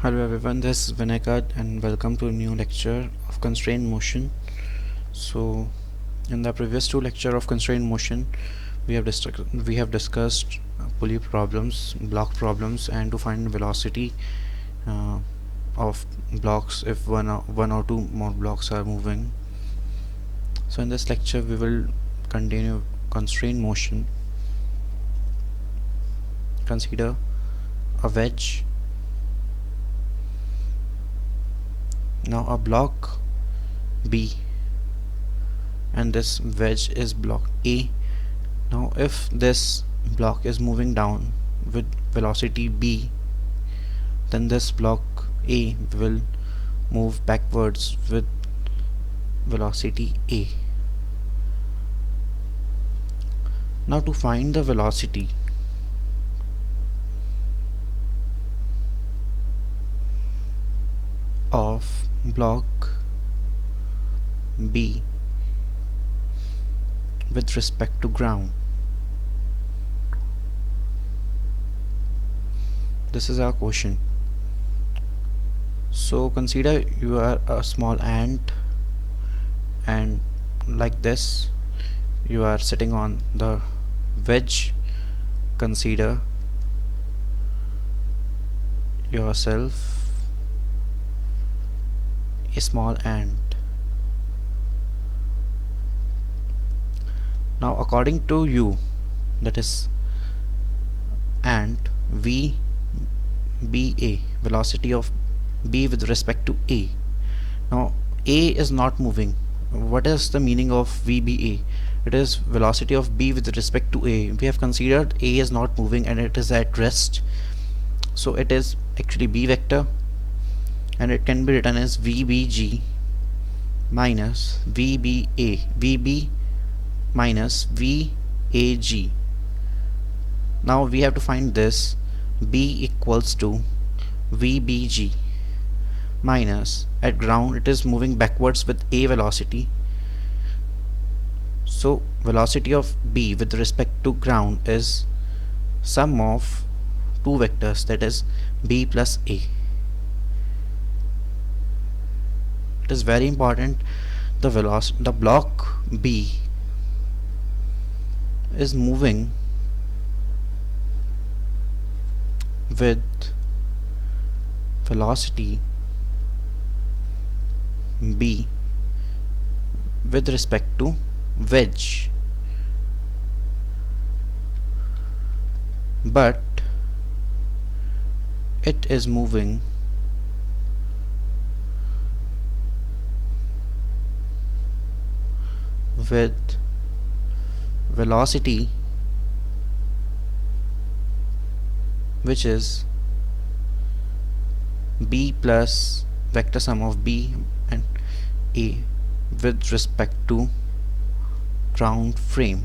Hello everyone, this is Vinay Kad and welcome to a new lecture of constraint motion. So, in the previous two lecture of constraint motion, we have discussed pulley problems, block problems, and to find velocity uh, of blocks if one or two more blocks are moving. So in this lecture, we will continue constraint motion. Consider a wedge. Now a block B and this wedge is block A. Now if this block is moving down with velocity B, then this block A will move backwards with velocity A. Now to find the velocity of block B with respect to ground, this is our question. So consider you are a small ant and like this you are sitting on the wedge. Consider yourself a small ant. Now according to you, that is ant, VBA, velocity of B with respect to A. Now A is not moving. What is the meaning of VBA? It is velocity of B with respect to A. We have considered A is not moving and it is at rest, so it is actually B vector, and it can be written as VBG minus VB minus VAG. Now we have to find this. B equals to VBG minus, at ground it is moving backwards with A velocity, so velocity of B with respect to ground is sum of two vectors, that is B plus A. It is very important. The block B is moving with velocity B with respect to wedge, but it is moving with velocity which is B plus vector sum of B and A with respect to ground frame.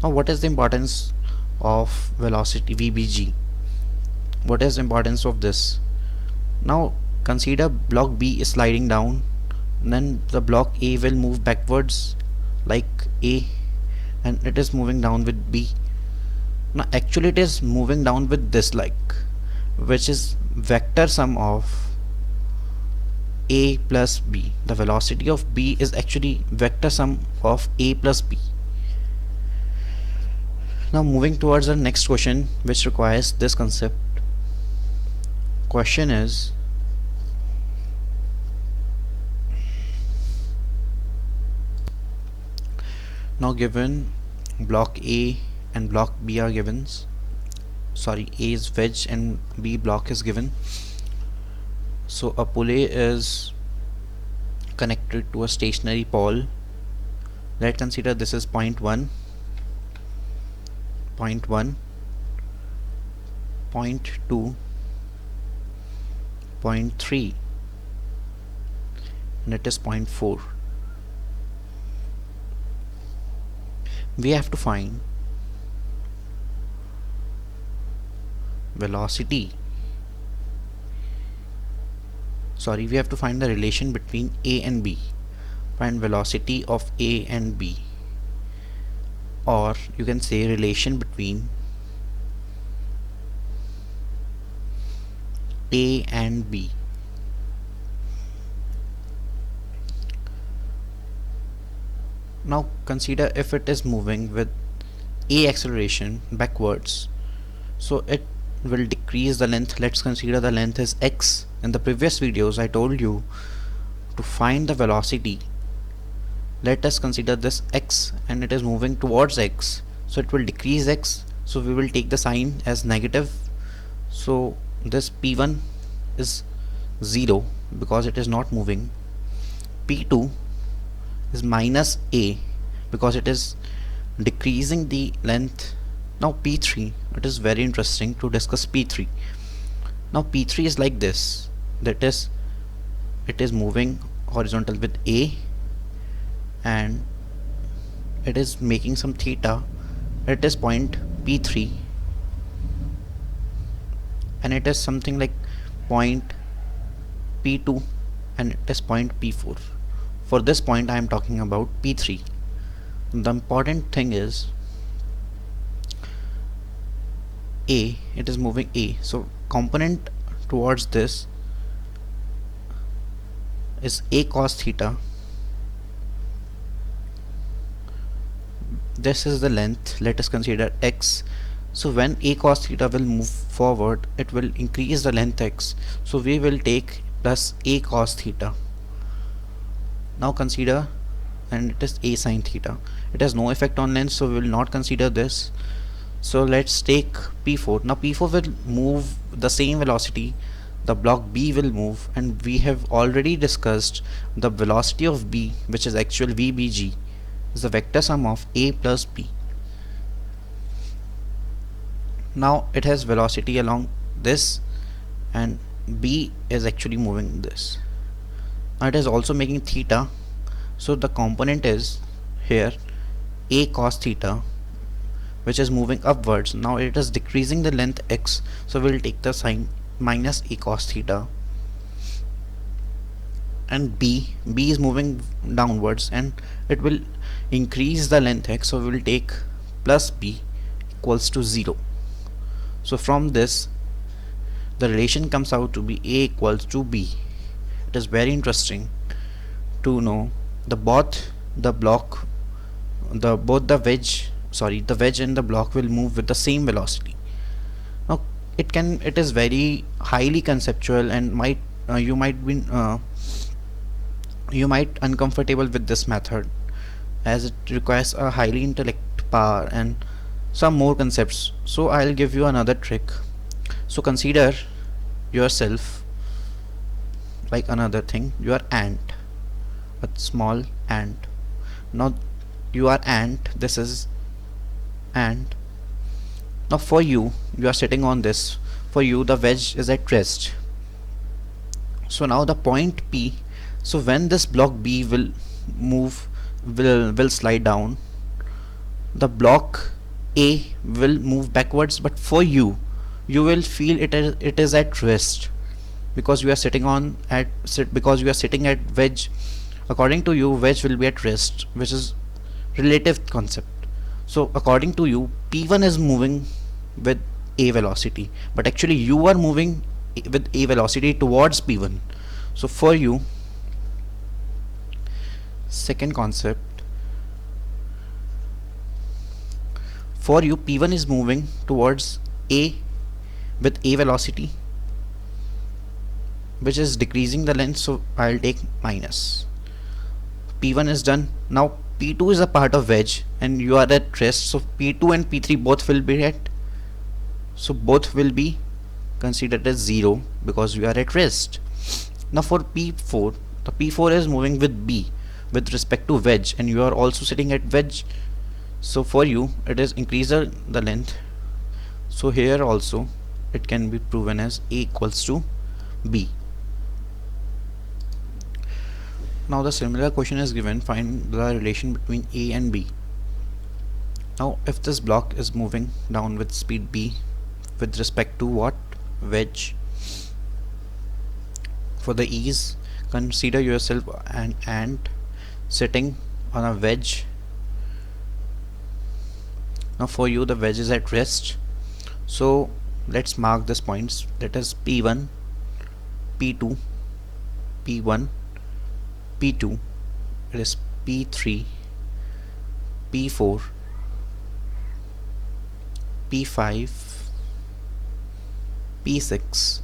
Now what is the importance of velocity VBG? What is the importance of this? Now consider block B is sliding down, then the block A will move backwards like A, and it is moving down with B. Now actually it is moving down with this, like, which is vector sum of A plus B. The velocity of B is actually vector sum of A plus B. Now moving towards the next question, which requires this concept. Question is, now given block A and block B are given, sorry, A is wedge and B block is given. So a pulley is connected to a stationary pole. Let's consider this is point 1, point 2, point 3, and it is point 4. We have to find velocity, sorry, we have to find the relation between A and B. Find velocity of A and B, or you can say relation between A and B. Now consider if it is moving with A acceleration backwards, so it will decrease the length. Let's consider the length is x. In the previous videos I told you to find the velocity. Let us consider this x and it is moving towards x, so it will decrease x, so we will take the sign as negative. So this p1 is 0 because it is not moving. p2 is minus a because it is decreasing the length. Now p3, it is very interesting to discuss p3. Now p3 is like this, that is, it is moving horizontal with a and it is making some theta. It is point p3 and it is something like point p2 and it is point p4. For this point I am talking about p3. The important thing is a, it is moving a, so component towards this is a cos theta. This is the length. Let us consider x. So when a cos theta will move forward, it will increase the length x, so we will take plus a cos theta. Now consider, and it is a sin theta. It has no effect on length, so we will not consider this. So let's take p4. Now p4 will move the same velocity, the block B will move, and we have already discussed the velocity of B, which is actual VBG, is the vector sum of A plus B. Now it has velocity along this and B is actually moving this. Now it is also making theta, so the component is here A cos theta, which is moving upwards. Now it is decreasing the length x, so we'll take the sign minus a cos theta. And B is moving downwards and it will increase the length x, so we will take plus b equals to 0. So from this the relation comes out to be a equals to b. It is very interesting to know the wedge and the block will move with the same velocity. Now it is very highly conceptual and you might be uncomfortable with this method as it requires a highly intellect power and some more concepts. So I'll give you another trick. So consider yourself like another thing. You are ant, a small ant. Now you are ant, this is ant. Now for you are sitting on this. For you the wedge is at rest. So now the point P, so when this block B will move, will slide down, the block A will move backwards, but for you will feel it is at rest because you are sitting at wedge. According to you, wedge will be at rest, which is relative concept. So according to you, P1 is moving with a velocity, but actually you are moving with a velocity towards P1. So for you, second concept, for you P1 is moving towards A with a velocity, which is decreasing the length, so I'll take minus. P1 is done. Now P2 is a part of wedge and you are at rest, so P2 and P3 both will be considered as 0 because you are at rest. Now for P4, the P4 is moving with B with respect to wedge and you are also sitting at wedge, so for you it is increasing the length, so here also it can be proven as A equals to B. Now the similar question is given, find the relation between A and B. Now if this block is moving down with speed B with respect to what? Wedge. For the ease, consider yourself an ant sitting on a wedge. Now for you the wedge is at rest, so let's mark this points. That is P1 P2, P1, P2, it is P3, P4, P5, P6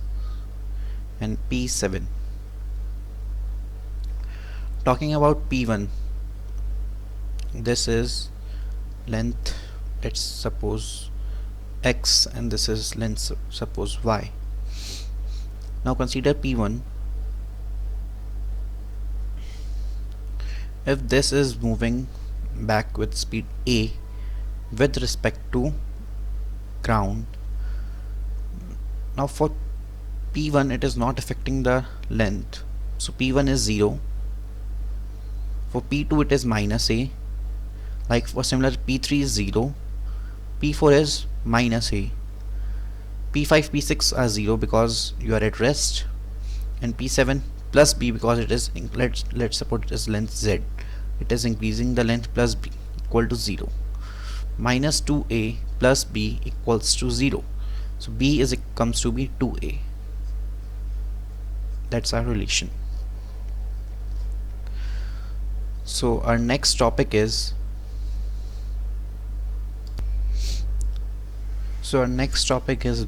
and P7. Talking about P1, this is length, let's suppose X, and this is length, suppose Y. Now consider P1. If this is moving back with speed A with respect to ground, now for P1 it is not affecting the length, so P1 is 0. For P2 it is minus A, like for similar P3 is 0, P4 is minus A, P5, P6 are 0 because you are at rest, and P7 plus B because it is, let's suppose it is length Z, it is increasing the length plus B equal to 0. Minus 2A plus B equals to 0, so B comes to be 2A. That's our relation. So our next topic is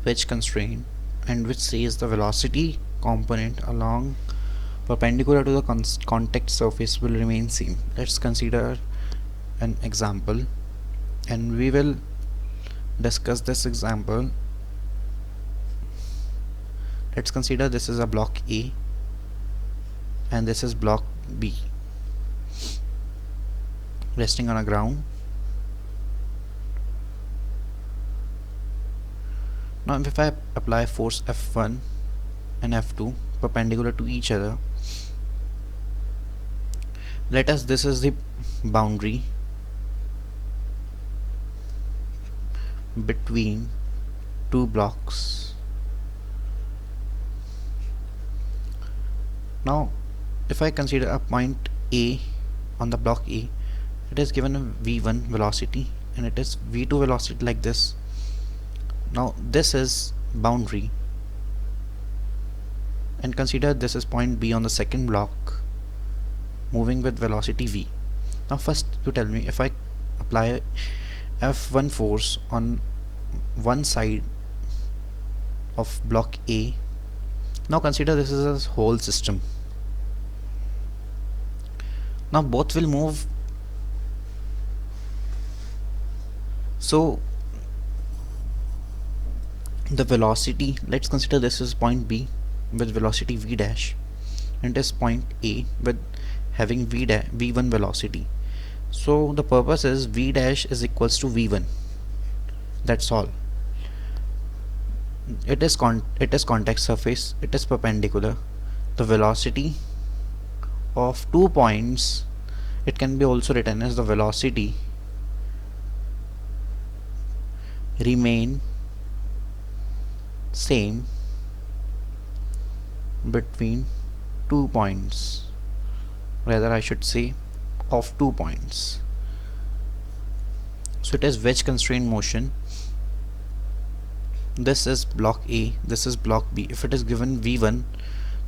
wedge constraint, and which says the velocity component along perpendicular to the contact surface will remain same. Let's consider an example and we will discuss this example. Let's consider this is a block A and this is block B resting on a ground. Now if I apply force F1 and F2 perpendicular to each other, this is the boundary between two blocks. Now if I consider a point A on the block A, it is given a v1 velocity and it is v2 velocity like this. Now this is boundary, and consider this is point B on the second block moving with velocity v. Now first you tell me, if I apply F1 force on one side of block A, now consider this is a whole system. Now both will move, so the velocity, let's consider this is point B with velocity v dash and this point A with having v1 velocity. So the purpose is v dash is equals to v1, that's all. It is contact surface, it is perpendicular. The velocity of 2 points, it can be also written as the velocity remain same between 2 points, rather I should say of 2 points. So it is wedge constrained motion. This is block A, this is block B. If it is given v1,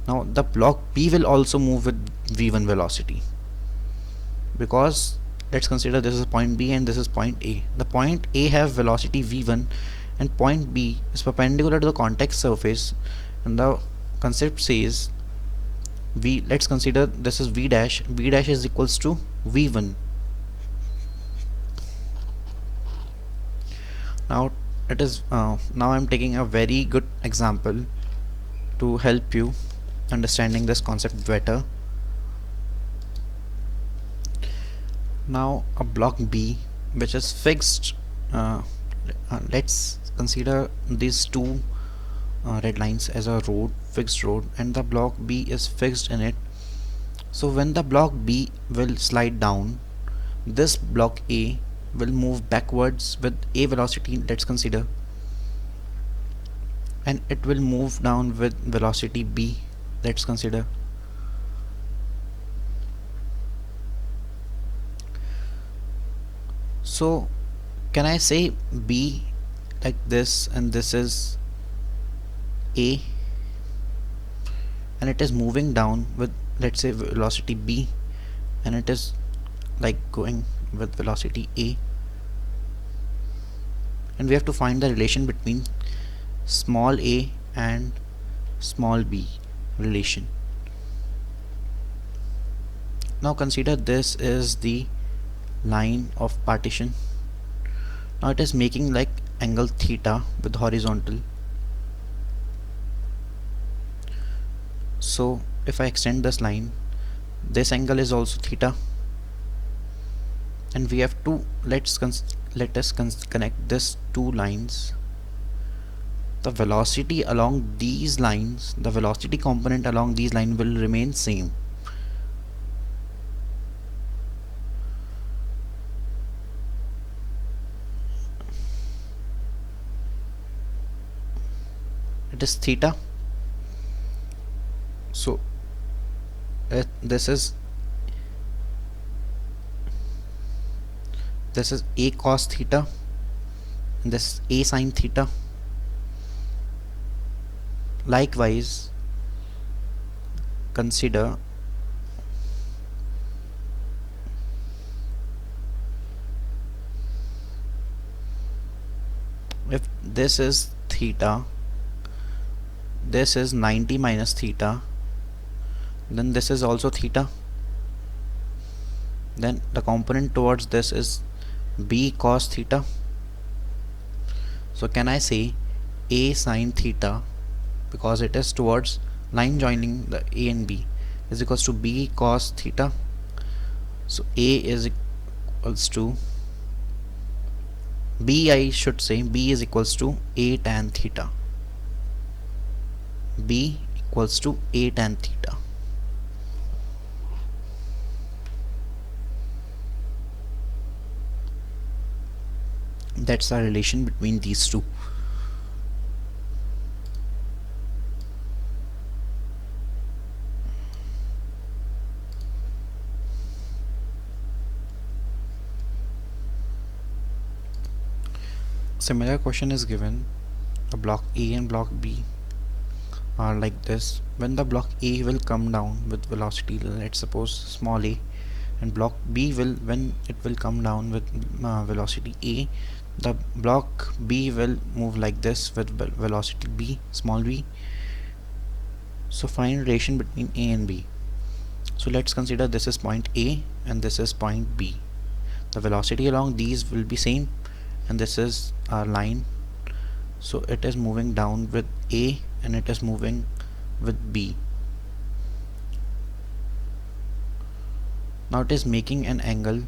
now the block B will also move with v1 velocity, because let's consider this is point B and this is point A. The point A have velocity v1 and point B is perpendicular to the contact surface, and the concept says let's consider this is v dash is equals to v1. Now it is now I'm taking a very good example to help you understanding this concept better. Now a block B which is fixed, let's consider these two red lines as a road, fixed road, and the block B is fixed in it. So when the block B will slide down, this block A will move backwards with A velocity, let's consider, and it will move down with velocity B, let's consider. So can I say B like this, and this is A, and it is moving down with, let's say, velocity b, and it is like going with velocity a, and we have to find the relation between small a and small b relation. Now consider this is the line of partition. Now it is making like angle theta with horizontal. So if I extend this line, this angle is also theta, and we have to let us connect this two lines. The velocity along these lines, the velocity component along these lines will remain same. It is theta. So this is a cos theta, and this is a sin theta. Likewise, consider if this is theta, this is 90 minus theta, then this is also theta, then the component towards this is b cos theta. So can I say a sin theta, because it is towards line joining the a and b, is equals to b cos theta. So a is equals to b, I should say b is equals to a tan theta. B equals to a tan theta. That's our relation between these two. Similar question is given. A block A and block B are like this. When the block A will come down with velocity, let's suppose small a, and block B will, when it will come down with velocity a, the block B will move like this with velocity b, small b. So find relation between A and B. So let's consider this is point A and this is point B. The velocity along these will be same, and this is our line. So it is moving down with A and it is moving with B. Now it is making an angle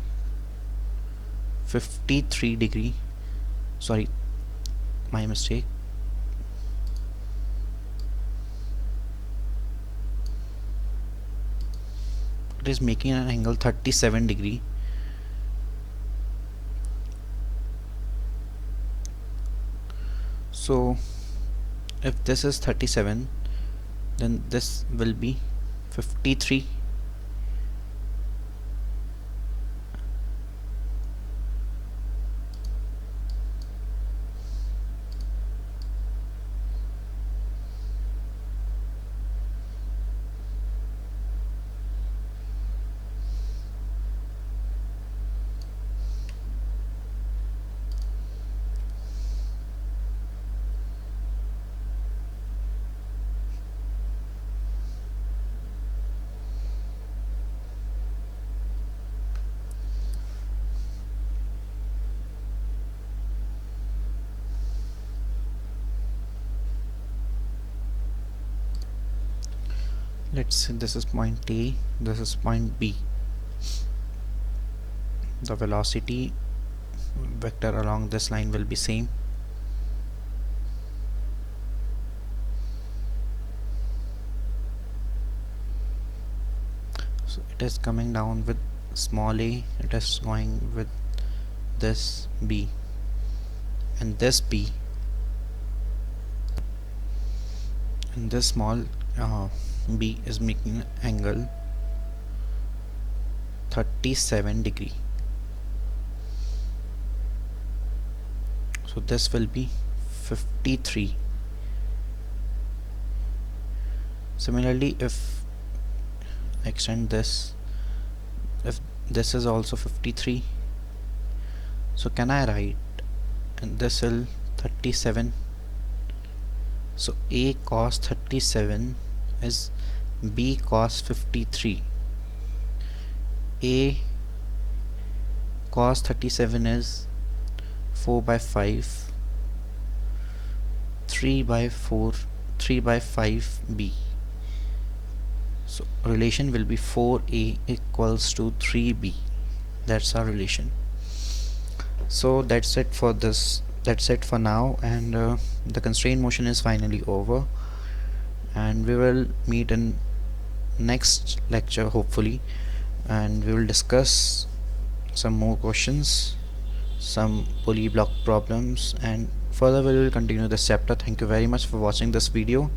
53 degree, sorry, my mistake. It is making an angle 37 degree. So if this is 37, then this will be 53. Let's say this is point A, this is point B. The velocity vector along this line will be same. So it is coming down with small a, it is going with this B, and this B, and this small B is making an angle 37 degree. So this will be 53. Similarly, if I extend this, if this is also 53, so can I write, and this will 37, so A cos 37 is B cos 53. A cos 37 is 4 by 5, 3 by 4, 3 by 5 B. So relation will be 4A equals to 3B. That's our relation. So that's it for this. That's it for now, and the constraint motion is finally over, and we will meet in next lecture hopefully, and we will discuss some more questions, some poly block problems, and further we will continue this chapter. Thank you very much for watching this video.